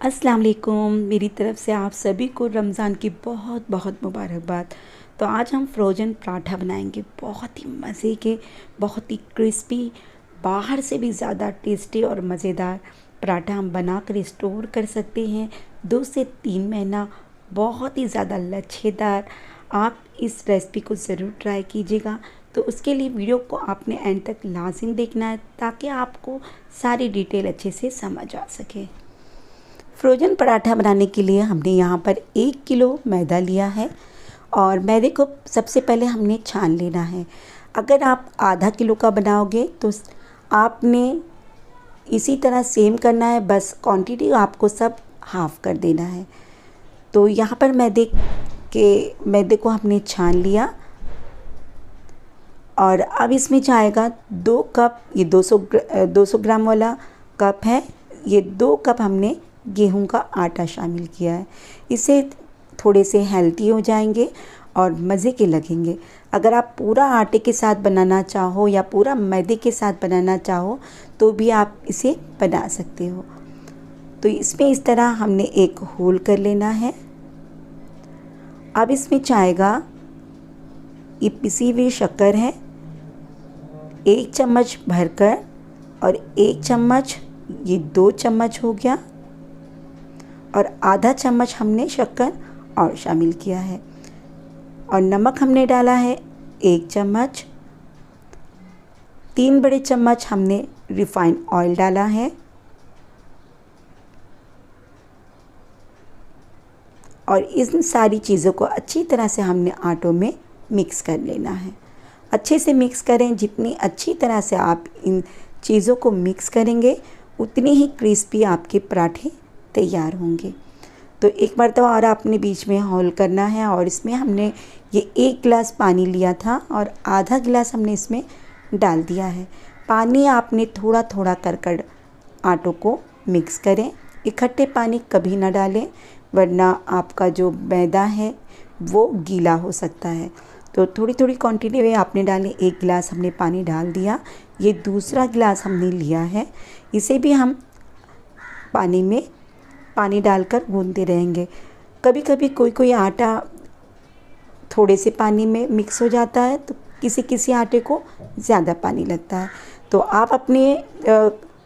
अस्सलाम वालेकुम। मेरी तरफ़ से आप सभी को रमज़ान की बहुत बहुत मुबारकबाद। तो आज हम फ्रोज़न पराठा बनाएंगे, बहुत ही मज़े के, बहुत ही क्रिस्पी, बाहर से भी ज़्यादा टेस्टी और मज़ेदार पराठा हम बना कर स्टोर कर सकते हैं 2 से 3 महीना। बहुत ही ज़्यादा लच्छेदार। आप इस रेसिपी को ज़रूर ट्राई कीजिएगा। तो उसके लिए वीडियो को आपने एंड तक लाजिम देखना है ताकि आपको सारी डिटेल अच्छे से समझ आ सके। फ्रोजन पराठा बनाने के लिए हमने यहाँ पर 1 किलो मैदा लिया है और मैदे को सबसे पहले हमने छान लेना है। अगर आप आधा किलो का बनाओगे तो आपने इसी तरह सेम करना है, बस क्वांटिटी आपको सब हाफ़ कर देना है। तो यहाँ पर मैदे को हमने छान लिया और अब इसमें जाएगा 2 कप, ये 200 ग्राम वाला कप है, ये 2 कप हमने गेहूं का आटा शामिल किया है। इससे थोड़े से हेल्दी हो जाएंगे और मज़े के लगेंगे। अगर आप पूरा आटे के साथ बनाना चाहो या पूरा मैदे के साथ बनाना चाहो तो भी आप इसे बना सकते हो। तो इसमें इस तरह हमने एक होल कर लेना है। अब इसमें जाएगा, ये पिसी हुई शक्कर है, 1 चम्मच भरकर, और 1 चम्मच, ये 2 चम्मच हो गया, और आधा चम्मच हमने शक्कर और शामिल किया है। और नमक हमने डाला है 1 चम्मच। 3 बड़े चम्मच हमने रिफाइंड ऑयल डाला है और इन सारी चीज़ों को अच्छी तरह से हमने आटों में मिक्स कर लेना है। अच्छे से मिक्स करें। जितनी अच्छी तरह से आप इन चीज़ों को मिक्स करेंगे उतनी ही क्रिस्पी आपके पराठे तैयार होंगे। तो एक मरतबा और आपने बीच में होल करना है और इसमें हमने ये 1 गिलास पानी लिया था और आधा गिलास हमने इसमें डाल दिया है। पानी आपने थोड़ा थोड़ा कर आटों को मिक्स करें। इकट्ठे पानी कभी ना डालें वरना आपका जो मैदा है वो गीला हो सकता है। तो थोड़ी थोड़ी क्वांटिटी में आपने डाले। 1 गिलास हमने पानी डाल दिया। ये दूसरा गिलास हमने लिया है, इसे भी हम पानी डालकर गूंदते रहेंगे। कभी कभी कोई आटा थोड़े से पानी में मिक्स हो जाता है तो किसी आटे को ज़्यादा पानी लगता है। तो आप अपने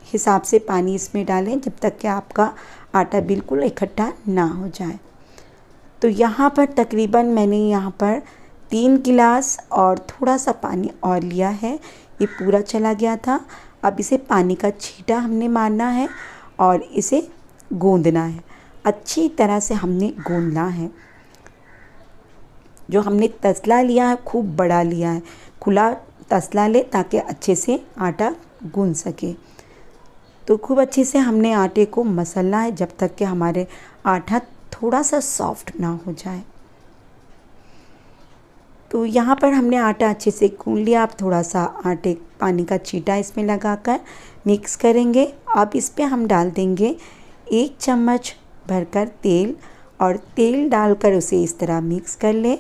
हिसाब से पानी इसमें डालें जब तक कि आपका आटा बिल्कुल इकट्ठा ना हो जाए। तो यहाँ पर तकरीबन मैंने यहाँ पर 3 गिलास और थोड़ा सा पानी और लिया है, ये पूरा चला गया था। अब इसे पानी का छींटा हमने मारना है और इसे गूंदना है। अच्छी तरह से हमने गूंदना है। जो हमने तसला लिया है खूब बड़ा लिया है, खुला तसला ले ताकि अच्छे से आटा गूंद सके। तो खूब अच्छे से हमने आटे को मसलना है जब तक कि हमारे आटा थोड़ा सा सॉफ्ट ना हो जाए। तो यहाँ पर हमने आटा अच्छे से गूंद लिया। अब थोड़ा सा पानी का छींटा इसमें लगाकर मिक्स करेंगे। अब इस पे हम डाल देंगे 1 चम्मच भरकर तेल और तेल डालकर उसे इस तरह मिक्स कर लें।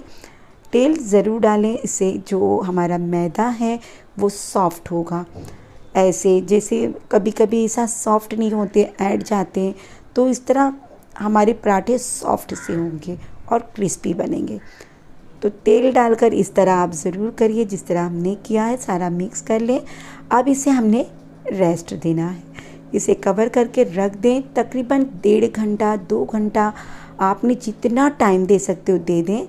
तेल ज़रूर डालें, इससे जो हमारा मैदा है वो सॉफ्ट होगा। ऐसे जैसे कभी कभी ऐसा सॉफ्ट नहीं होते, ऐड जाते हैं, तो इस तरह हमारे पराठे सॉफ्ट से होंगे और क्रिस्पी बनेंगे। तो तेल डालकर इस तरह आप ज़रूर करिए जिस तरह हमने किया है। सारा मिक्स कर लें। अब इसे हमने रेस्ट देना है। इसे कवर करके रख दें। तकरीबन 1.5 घंटा 2 घंटा आपने जितना टाइम दे सकते हो दे दें।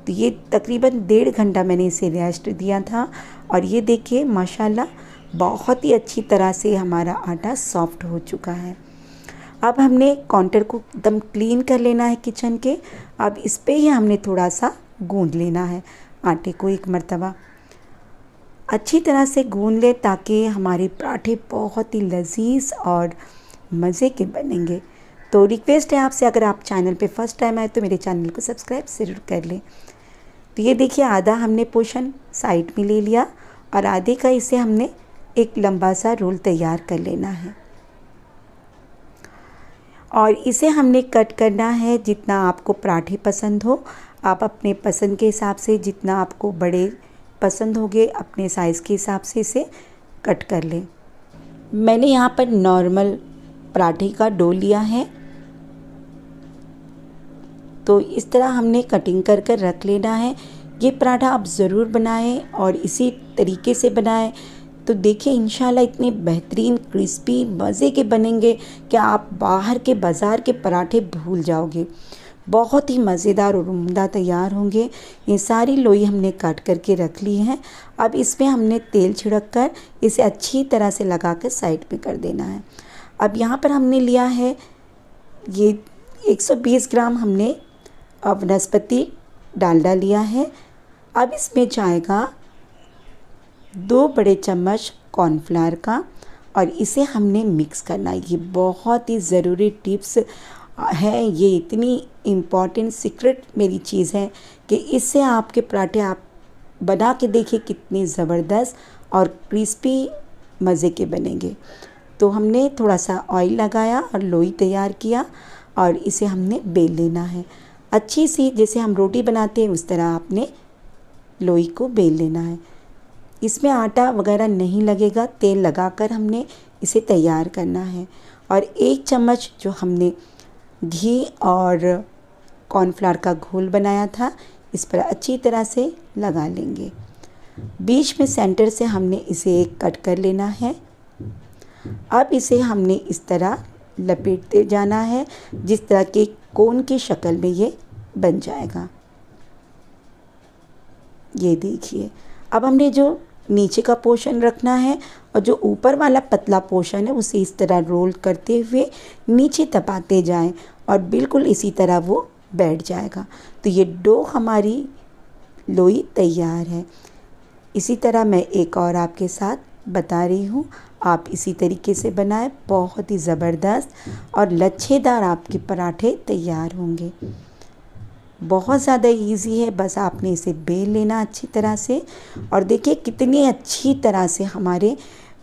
तो ये तकरीबन 1.5 घंटा मैंने इसे रेस्ट दिया था और ये देखिए माशाल्लाह बहुत ही अच्छी तरह से हमारा आटा सॉफ्ट हो चुका है। अब हमने काउंटर को एकदम क्लीन कर लेना है किचन के। अब इस पे ही हमने थोड़ा सा गूंद लेना है आटे को। एक मरतबा अच्छी तरह से गूंद ले ताकि हमारे पराठे बहुत ही लजीज और मज़े के बनेंगे। तो रिक्वेस्ट है आपसे, अगर आप चैनल पे फर्स्ट टाइम आए तो मेरे चैनल को सब्सक्राइब ज़रूर कर लें। तो ये देखिए आधा हमने पोर्शन साइड में ले लिया और आधे का इसे हमने एक लंबा सा रोल तैयार कर लेना है और इसे हमने कट करना है जितना आपको पराठे पसंद हो। आप अपने पसंद के हिसाब से, जितना आपको बड़े पसंद होंगे अपने साइज़ के हिसाब से इसे कट कर लें। मैंने यहाँ पर नॉर्मल पराठे का डो लिया है तो इस तरह हमने कटिंग कर कर रख लेना है। ये पराठा आप ज़रूर बनाएं और इसी तरीके से बनाएं, तो देखिए इंशाल्लाह इतने बेहतरीन क्रिस्पी मज़े के बनेंगे कि आप बाहर के बाज़ार के पराठे भूल जाओगे। बहुत ही मज़ेदार और उम्दा तैयार होंगे। ये सारी लोई हमने काट करके रख ली है। अब इसमें हमने तेल छिड़क कर इसे अच्छी तरह से लगा कर साइड में कर देना है। अब यहाँ पर हमने लिया है ये 120 ग्राम हमने वनस्पति डालडा लिया है। अब इसमें जाएगा 2 बड़े चम्मच कॉर्नफ्लावर का और इसे हमने मिक्स करना है। ये बहुत ही ज़रूरी टिप्स है, ये इतनी इम्पॉर्टेंट सीक्रेट मेरी चीज़ है कि इससे आपके पराठे आप बना के देखिए कितने ज़बरदस्त और क्रिस्पी मज़े के बनेंगे। तो हमने थोड़ा सा ऑयल लगाया और लोई तैयार किया और इसे हमने बेल लेना है। अच्छी सी जैसे हम रोटी बनाते हैं उस तरह आपने लोई को बेल लेना है। इसमें आटा वगैरह नहीं लगेगा, तेल लगाकर हमने इसे तैयार करना है। और 1 चम्मच जो हमने घी और कॉर्नफ्लावर का घोल बनाया था इस पर अच्छी तरह से लगा लेंगे। बीच में सेंटर से हमने इसे एक कट कर लेना है। अब इसे हमने इस तरह लपेटते जाना है जिस तरह के कोन की शक्ल में ये बन जाएगा। ये देखिए, अब हमने जो नीचे का पोर्शन रखना है और जो ऊपर वाला पतला पोर्शन है उसे इस तरह रोल करते हुए नीचे दबाते जाएं और बिल्कुल इसी तरह वो बैठ जाएगा। तो ये डो हमारी लोई तैयार है। इसी तरह मैं एक और आपके साथ बता रही हूँ, आप इसी तरीके से बनाएं। बहुत ही ज़बरदस्त और लच्छेदार आपके पराठे तैयार होंगे। बहुत ज़्यादा इजी है, बस आपने इसे बेल लेना अच्छी तरह से। और देखिए कितनी अच्छी तरह से हमारे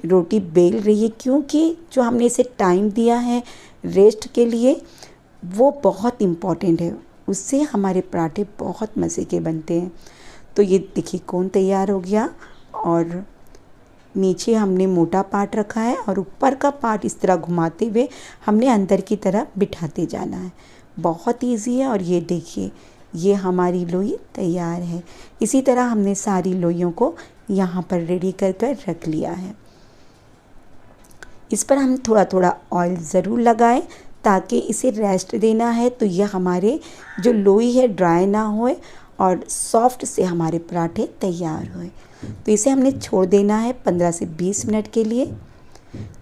रोटी बेल रही है, क्योंकि जो हमने इसे टाइम दिया है रेस्ट के लिए वो बहुत इम्पॉर्टेंट है। उससे हमारे पराठे बहुत मज़े के बनते हैं। तो ये देखिए कोन तैयार हो गया और नीचे हमने मोटा पार्ट रखा है और ऊपर का पार्ट इस तरह घुमाते हुए हमने अंदर की तरफ बिठाते जाना है। बहुत ईजी है। और ये देखिए ये हमारी लोई तैयार है। इसी तरह हमने सारी लोइयों को यहाँ पर रेडी कर कर रख लिया है। इस पर हम थोड़ा थोड़ा ऑयल ज़रूर लगाएं ताकि इसे रेस्ट देना है, तो यह हमारे जो लोई है ड्राई ना होए और सॉफ्ट से हमारे पराठे तैयार होए। तो इसे हमने छोड़ देना है 15 से 20 मिनट के लिए।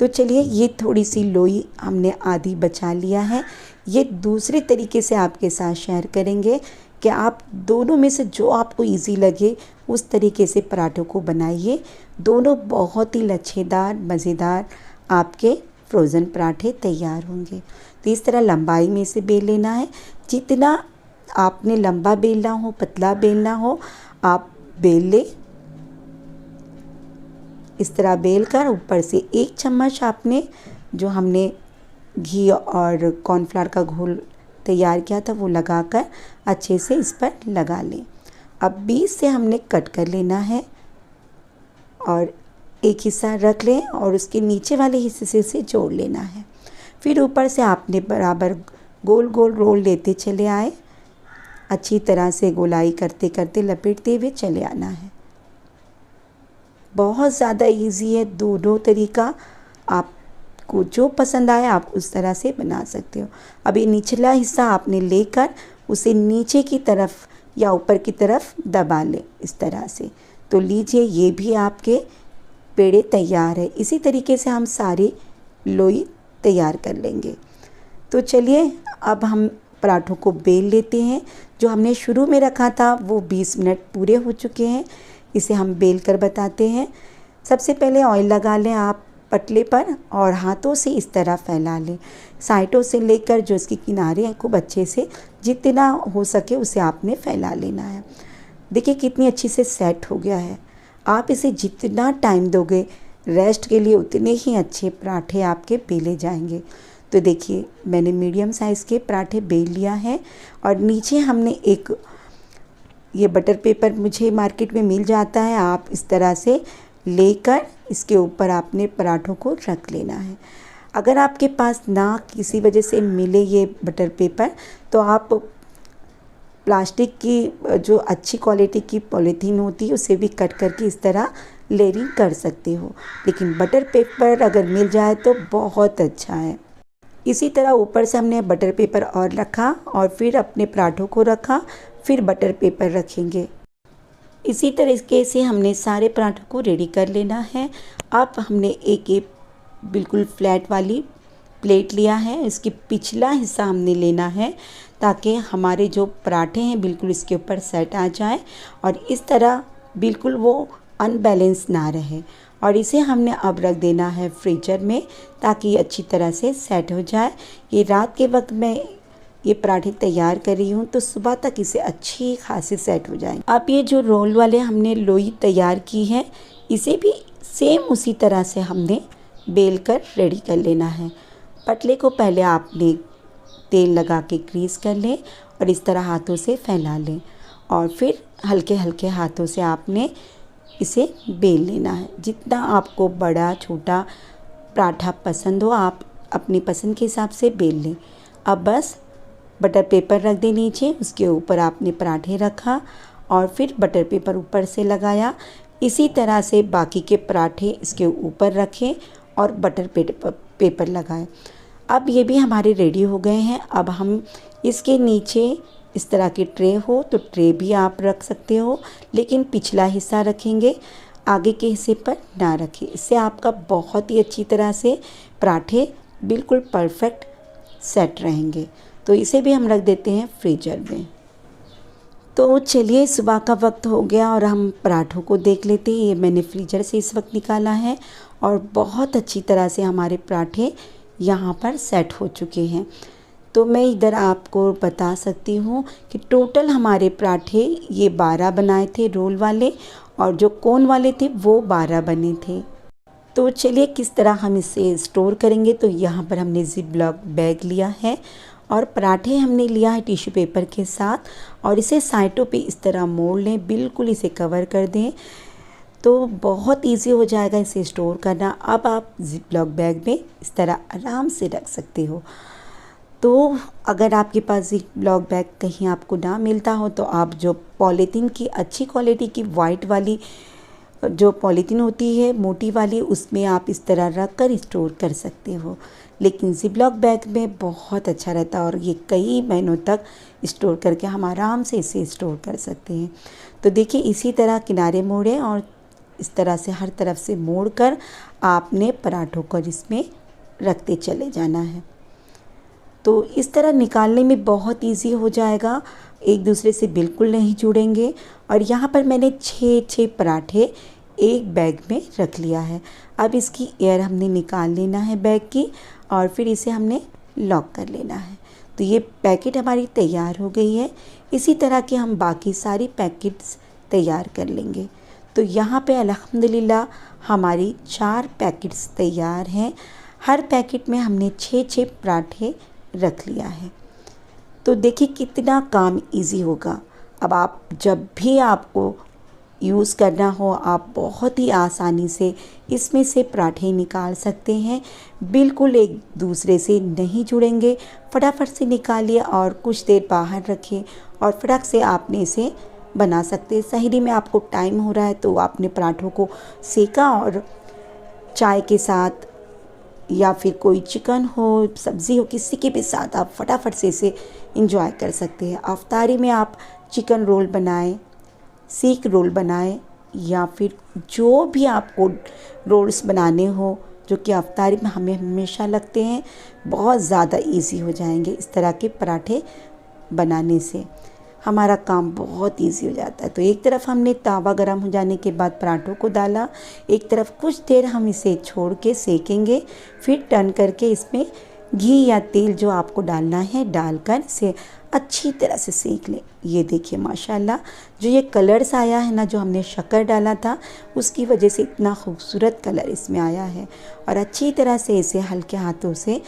तो चलिए ये थोड़ी सी लोई हमने आधी बचा लिया है। ये दूसरे तरीके से आपके साथ शेयर करेंगे कि आप दोनों में से जो आपको इजी लगे उस तरीके से पराठों को बनाइए। दोनों बहुत ही लच्छेदार मज़ेदार आपके फ्रोज़न पराठे तैयार होंगे। तो इस तरह लंबाई में इसे बेल लेना है। जितना आपने लंबा बेलना हो पतला बेलना हो आप बेल लें। इस तरह बेल कर ऊपर से 1 चम्मच आपने जो हमने घी और कॉर्नफ्लावर का घोल तैयार किया था वो लगाकर अच्छे से इस पर लगा लें। अब बीच से हमने कट कर लेना है और एक हिस्सा रख लें और उसके नीचे वाले हिस्से से जोड़ लेना है। फिर ऊपर से आपने बराबर गोल गोल रोल लेते चले आए। अच्छी तरह से गोलाई करते करते लपेटते हुए चले आना है। बहुत ज़्यादा इजी है। दोनों तरीका आपको जो पसंद आए आप उस तरह से बना सकते हो। अब ये निचला हिस्सा आपने लेकर उसे नीचे की तरफ या ऊपर की तरफ दबा लें इस तरह से। तो लीजिए ये भी आपके पेड़े तैयार है। इसी तरीके से हम सारी लोई तैयार कर लेंगे। तो चलिए अब हम पराठों को बेल लेते हैं। जो हमने शुरू में रखा था वो 20 मिनट पूरे हो चुके हैं। इसे हम बेल कर बताते हैं। सबसे पहले ऑयल लगा लें आप पटले पर और हाथों से इस तरह फैला लें। साइडों से लेकर जो इसके किनारे हैं खूब अच्छे से जितना हो सके उसे आपने फैला लेना है। देखिए कितनी अच्छी से सेट हो गया है। आप इसे जितना टाइम दोगे रेस्ट के लिए उतने ही अच्छे पराठे आपके बेले जाएंगे। तो देखिए मैंने मीडियम साइज़ के पराठे बेल लिया है और नीचे हमने एक ये बटर पेपर मुझे मार्केट में मिल जाता है। आप इस तरह से लेकर इसके ऊपर आपने पराठों को रख लेना है। अगर आपके पास ना किसी वजह से मिले ये बटर पेपर तो आप प्लास्टिक की जो अच्छी क्वालिटी की पॉलीथीन होती है उसे भी कट करके इस तरह लेयरिंग कर सकते हो, लेकिन बटर पेपर अगर मिल जाए तो बहुत अच्छा है। इसी तरह ऊपर से हमने बटर पेपर और रखा और फिर अपने पराठों को रखा, फिर बटर पेपर रखेंगे। इसी तरीके से हमने सारे पराठों को रेडी कर लेना है। अब हमने एक बिल्कुल फ्लैट वाली प्लेट लिया है, इसकी पिछला हिस्सा हमने लेना है ताकि हमारे जो पराठे हैं बिल्कुल इसके ऊपर सेट आ जाए और इस तरह बिल्कुल वो अनबैलेंस ना रहे। और इसे हमने अब रख देना है फ्रीजर में ताकि ये अच्छी तरह से सेट हो जाए। ये रात के वक्त में ये पराठे तैयार कर रही हूँ तो सुबह तक इसे अच्छी खासी सेट हो जाएंगे। अब ये जो रोल वाले हमने लोई तैयार की है इसे भी सेम उसी तरह से हमने बेल कर रेडी कर लेना है। पटले को पहले आपने तेल लगा के ग्रीस कर लें और इस तरह हाथों से फैला लें और फिर हल्के हल्के हाथों से आपने इसे बेल लेना है। जितना आपको बड़ा छोटा पराठा पसंद हो आप अपनी पसंद के हिसाब से बेल लें। अब बस बटर पेपर रख दें नीचे, उसके ऊपर आपने पराठे रखा और फिर बटर पेपर ऊपर से लगाया। इसी तरह से बाकी के पराठे इसके ऊपर रखें और बटर पेपर लगाएं। अब ये भी हमारे रेडी हो गए हैं। अब हम इसके नीचे इस तरह की ट्रे हो तो ट्रे भी आप रख सकते हो, लेकिन पिछला हिस्सा रखेंगे, आगे के हिस्से पर ना रखें। इससे आपका बहुत ही अच्छी तरह से पराठे बिल्कुल परफेक्ट सेट रहेंगे। तो इसे भी हम रख देते हैं फ्रीजर में। तो चलिए सुबह का वक्त हो गया और हम पराठों को देख लेते हैं। ये मैंने फ्रीजर से इस वक्त निकाला है और बहुत अच्छी तरह से हमारे पराठे यहाँ पर सेट हो चुके हैं। तो मैं इधर आपको बता सकती हूँ कि टोटल हमारे पराठे ये 12 बनाए थे रोल वाले और जो कोन वाले थे वो 12 बने थे। तो चलिए किस तरह हम इसे स्टोर करेंगे। तो यहाँ पर हमने ज़िप-लॉक बैग लिया है और पराठे हमने लिया है टिश्यू पेपर के साथ और इसे साइडों पे इस तरह मोड़ लें, बिल्कुल इसे कवर कर दें तो बहुत इजी हो जाएगा इसे स्टोर करना। अब आप ज़िप-लॉक बैग में इस तरह आराम से रख सकते हो। तो अगर आपके पास ज़िप-लॉक बैग कहीं आपको ना मिलता हो तो आप जो पॉलीथीन की अच्छी क्वालिटी की वाइट वाली जो पॉलीथीन होती है मोटी वाली उसमें आप इस तरह रख कर स्टोर कर सकते हो, लेकिन ज़िप-लॉक बैग में बहुत अच्छा रहता है और ये कई महीनों तक स्टोर करके हम आराम से इसे स्टोर कर सकते हैं। तो देखिए इसी तरह किनारे मोड़ें और इस तरह से हर तरफ से मोड़कर आपने पराठों को इसमें रखते चले जाना है। तो इस तरह निकालने में बहुत इजी हो जाएगा, एक दूसरे से बिल्कुल नहीं जुड़ेंगे। और यहाँ पर मैंने 6 पराठे एक बैग में रख लिया है। अब इसकी एयर हमने निकाल लेना है बैग की और फिर इसे हमने लॉक कर लेना है। तो ये पैकेट हमारी तैयार हो गई है। इसी तरह के हम बाकी सारी पैकेट्स तैयार कर लेंगे। तो यहाँ पे अल्हम्दुलिल्लाह हमारी 4 पैकेट्स तैयार हैं। हर पैकेट में हमने 6 पराठे रख लिया है। तो देखिए कितना काम इजी होगा। अब आप जब भी आपको यूज़ करना हो आप बहुत ही आसानी से इसमें से पराठे निकाल सकते हैं, बिल्कुल एक दूसरे से नहीं जुड़ेंगे। फटाफट से निकालिए और कुछ देर बाहर रखें और फटाक से आपने इसे बना सकते हैं। सहरी में आपको टाइम हो रहा है तो आपने पराठों को सेका और चाय के साथ या फिर कोई चिकन हो सब्ज़ी हो किसी के भी साथ आप फटाफट से इसे इंजॉय कर सकते हैं। अफ्तारी में आप चिकन रोल बनाएं, सीख रोल बनाएं या फिर जो भी आपको रोल्स बनाने हो जो कि अफ्तारी में हमें हमेशा लगते हैं बहुत ज़्यादा इजी हो जाएंगे। इस तरह के पराठे बनाने से हमारा काम बहुत इजी हो जाता है। तो एक तरफ हमने तवा गर्म हो जाने के बाद पराठों को डाला, एक तरफ कुछ देर हम इसे छोड़ के सेकेंगे, फिर टर्न करके इसमें घी या तेल जो आपको डालना है डालकर इसे अच्छी तरह से सेक लें। ये देखिए माशाल्लाह जो ये कलर्स आया है ना, जो हमने शक्कर डाला था उसकी वजह से इतना खूबसूरत कलर इसमें आया है। और अच्छी तरह से इसे हल्के हाथों से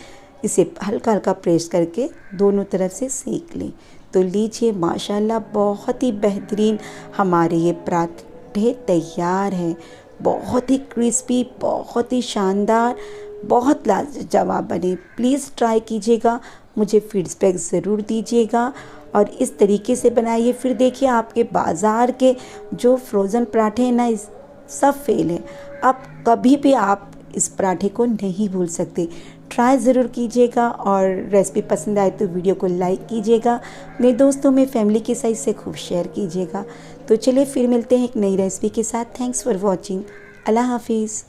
इसे हल्का हल्का प्रेस करके दोनों तरफ से सेक लें। तो लीजिए माशाल्लाह बहुत ही बेहतरीन हमारे ये पराठे तैयार हैं। बहुत ही क्रिस्पी, बहुत ही शानदार, बहुत लाजवाब बने। प्लीज़ ट्राई कीजिएगा, मुझे फीडबैक ज़रूर दीजिएगा और इस तरीके से बनाइए। फिर देखिए आपके बाज़ार के जो फ्रोज़न पराठे हैं ना, इस सब फेल हैं। अब कभी भी आप इस पराठे को नहीं भूल सकते। ट्राई ज़रूर कीजिएगा और रेसिपी पसंद आए तो वीडियो को लाइक कीजिएगा, अपने दोस्तों में, फैमिली के साथ से खूब शेयर कीजिएगा। तो चलिए फिर मिलते हैं एक नई रेसिपी के साथ। Thanks for watching. अल्लाह हाफिज़।